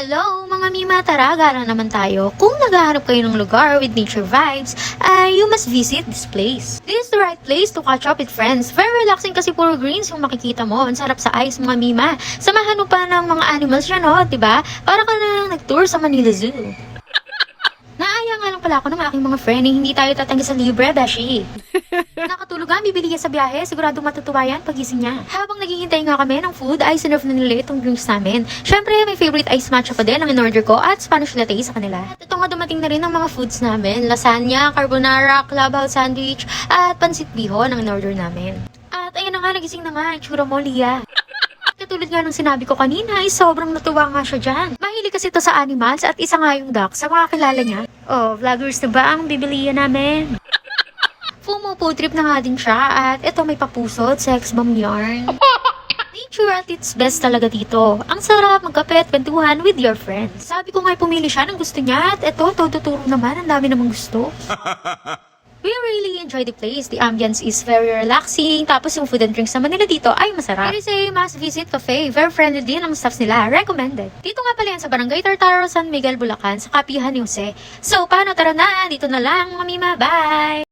Hello mga Mima, tara gara naman tayo. Kung naghahanap kayo ng lugar with nature vibes, you must visit this place. This is the right place to catch up with friends. Very relaxing kasi puro greens yung makikita mo. Ang sarap sa eyes mga Mima. Samahan mo pa ng mga animals dyan, oh, diba? Para ka na nag-tour sa Manila Zoo. Naaya nga lang pala ako ng aking mga friend na hindi tayo tatanggi sa libre, beshi. Nakatulog nga, bibili yan sa biyahe. Sigurado matutuwa yan pagising niya. Habang naghihintay nga kami ng food, ay sinerve na nila itong drinks namin. Syempre, may favorite ice matcha pa din ang in-order ko at Spanish latte sa kanila. At ito nga dumating na rin ang mga foods namin. Lasagna, carbonara, clubhouse sandwich, at pansit bihon ang in-order namin. At ayun na nga, nagising na nga, itsura mo, Lia. Katulad nga ng sinabi ko kanina, ay sobrang natuwa nga siya dyan. Mahilig kasi ito sa animals at isa nga yung duck sa mga kilala niya. Oh, vloggers na ba ang bibiliya namin? Fumo food trip na nga din siya at ito may papusot, sex bomb yarn. Nature at its best talaga dito. Ang sarap magkape at kwentuhan with your friends. Sabi ko nga pumili siya ng gusto niya at ito, tututuro naman, ang dami namang gusto. We really enjoy the place. The ambience is very relaxing. Tapos yung food and drinks naman nila dito ay masarap. It is a must visit cafe. Very friendly din ang staffs nila. Recommended. Dito nga pala yan sa Barangay Tartaro, San Miguel, Bulacan, sa Kapihan, Jose. So, paano? Tara na. Dito na lang, mga Mima. Bye!